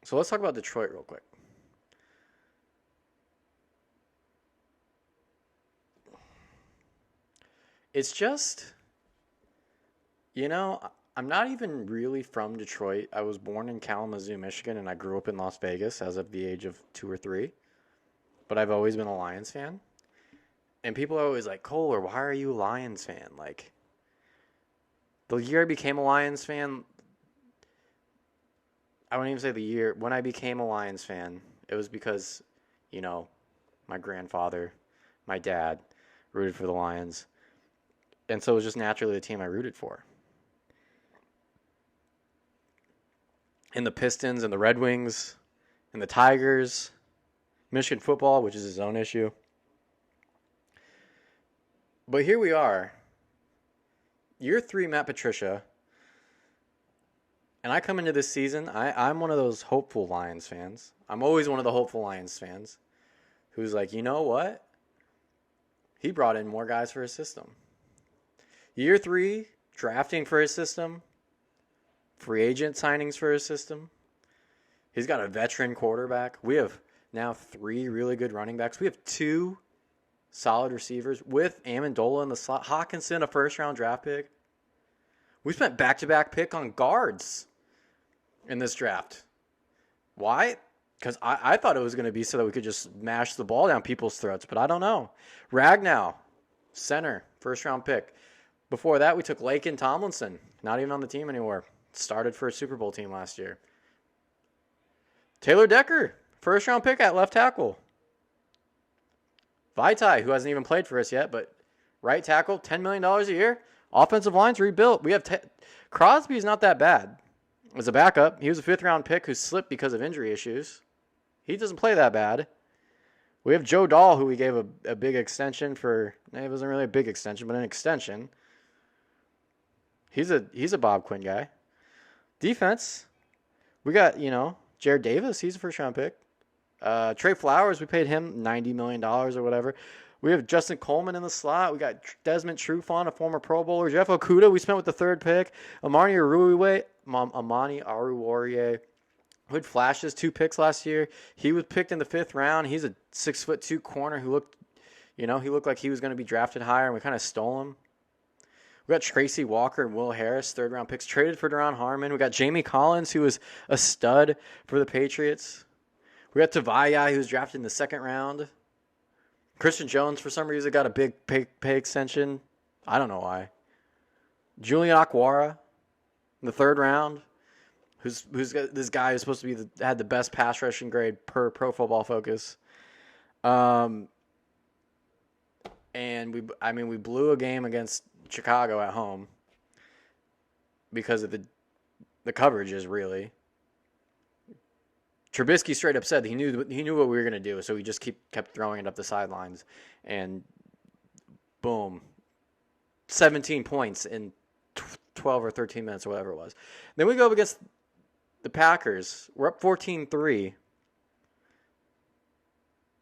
So let's talk about Detroit real quick. It's just, you know, I'm not even really from Detroit. I was born in Kalamazoo, Michigan, and I grew up in Las Vegas as of the age of 2 or 3. But I've always been a Lions fan. And people are always like, Kohler, why are you a Lions fan? Like, the year I became a Lions fan, I wouldn't even say the year. When I became a Lions fan, it was because, you know, my grandfather, my dad rooted for the Lions. And so it was just naturally the team I rooted for. And the Pistons and the Red Wings and the Tigers, Michigan football, which is his own issue. But here we are, year 3, Matt Patricia. And I come into this season, I'm one of those hopeful Lions fans. I'm always one of the hopeful Lions fans who's like, you know what? He brought in more guys for his system. Year 3, drafting for his system, free agent signings for his system. He's got a veteran quarterback. We have now 3 really good running backs. We have 2 solid receivers with Amendola in the slot. Hawkinson, a first-round draft pick. We spent back-to-back pick on guards in this draft. Why? Because I thought it was going to be so that we could just mash the ball down people's throats, but I don't know. Ragnow, center, first-round pick. Before that, we took Laken Tomlinson, not even on the team anymore. Started for a Super Bowl team last year. Taylor Decker, first-round pick at left tackle. Vaitai, who hasn't even played for us yet, but right tackle, $10 million a year. Offensive line's rebuilt. We have Crosby's not that bad. As a backup, he was a 5th-round pick who slipped because of injury issues. He doesn't play that bad. We have Joe Dahl, who we gave a big extension for. It wasn't really a big extension, but an extension. He's a Bob Quinn guy. Defense, we got, Jared Davis. He's a first-round pick. Trey Flowers, we paid him $90 million or whatever. We have Justin Coleman in the slot. We got Desmond Trufant, a former Pro Bowler. Jeff Okudah, we spent with the 3rd pick. Amani Aruwariye, who had flashes 2 picks last year. He was picked in the 5th round. He's a 6'2" corner who looked, he looked like he was going to be drafted higher, and we kind of stole him. We got Tracy Walker and Will Harris, 3rd-round picks, traded for Deron Harmon. We got Jamie Collins, who was a stud for the Patriots. We got Tavai, who was drafted in the 2nd round. Christian Jones, for some reason, got a big pay extension. I don't know why. Julian Akwara in the 3rd round, who's this guy who's supposed to be had the best pass rushing grade per Pro Football Focus. And we blew a game against Chicago at home because of the coverages, really. Trubisky straight up said he knew what we were going to do, so he just kept throwing it up the sidelines, and boom, 17 points in 12 or 13 minutes or whatever it was. Then we go up against the Packers. We're up 14-3,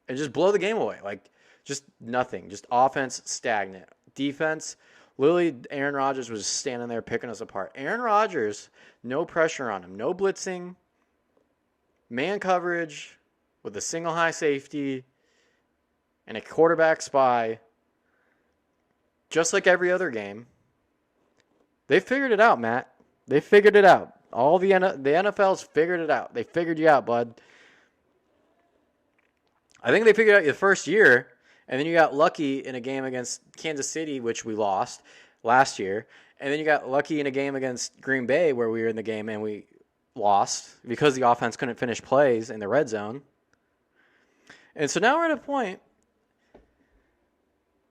and just blow the game away. Like, just nothing. Just offense stagnant. Defense, literally Aaron Rodgers was standing there picking us apart. Aaron Rodgers, no pressure on him, no blitzing. Man coverage with a single high safety and a quarterback spy, just like every other game. They figured it out, Matt. They figured it out. All the NFL's figured it out. They figured you out, bud. I think they figured out your first year, and then you got lucky in a game against Kansas City, which we lost last year, and then you got lucky in a game against Green Bay where we were in the game and we lost because the offense couldn't finish plays in the red zone. And so now we're at a point,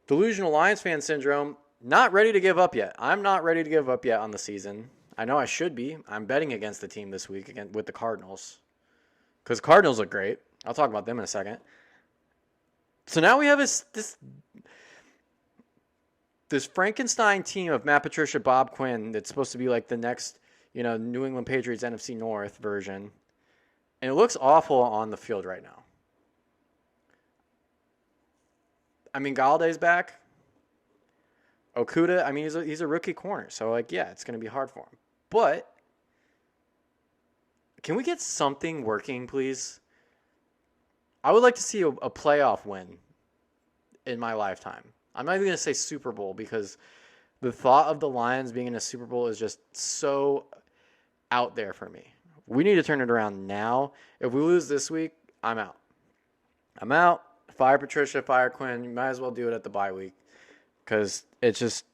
delusional Lions fan syndrome, not ready to give up yet. I'm not ready to give up yet on the season. I know I should be. I'm betting against the team this week again with the Cardinals because Cardinals look great. I'll talk about them in a second. So now we have this Frankenstein team of Matt Patricia, Bob Quinn that's supposed to be like the next New England Patriots NFC North version. And it looks awful on the field right now. I mean, Galladay's back. Okudah, I mean, he's a rookie corner. So, it's going to be hard for him. But Can we get something working, please? I would like to see a playoff win in my lifetime. I'm not even going to say Super Bowl because the thought of the Lions being in a Super Bowl is just so out there for me. We need to turn it around now. If we lose this week, I'm out. I'm out. Fire Patricia, fire Quinn. You might as well do it at the bye week because it's just,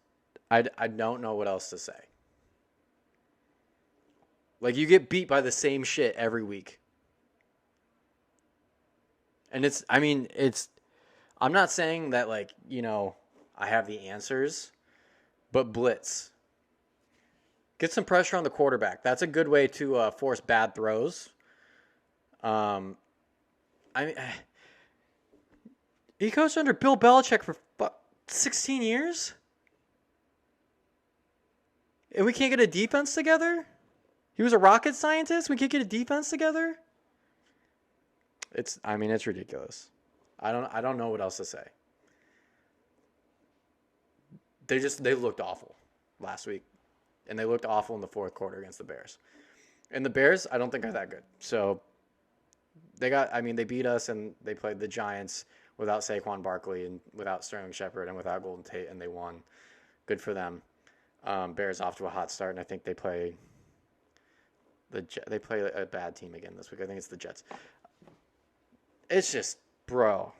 I don't know what else to say. Like, you get beat by the same shit every week. And I'm not saying that, like, I have the answers, but blitz. Get some pressure on the quarterback. That's a good way to force bad throws. He coached under Bill Belichick for 16 years? And we can't get a defense together? He was a rocket scientist? We can't get a defense together? It's ridiculous. I don't know what else to say. They looked awful last week. And they looked awful in the fourth quarter against the Bears. And the Bears, I don't think are that good. So they beat us and they played the Giants without Saquon Barkley and without Sterling Shepard and without Golden Tate, and they won. Good for them. Bears off to a hot start, and I think they play a bad team again this week. I think it's the Jets. It's just, bro.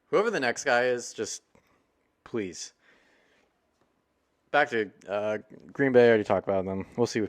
Whoever the next guy is, just please. Back to Green Bay. I already talked about them. We'll see.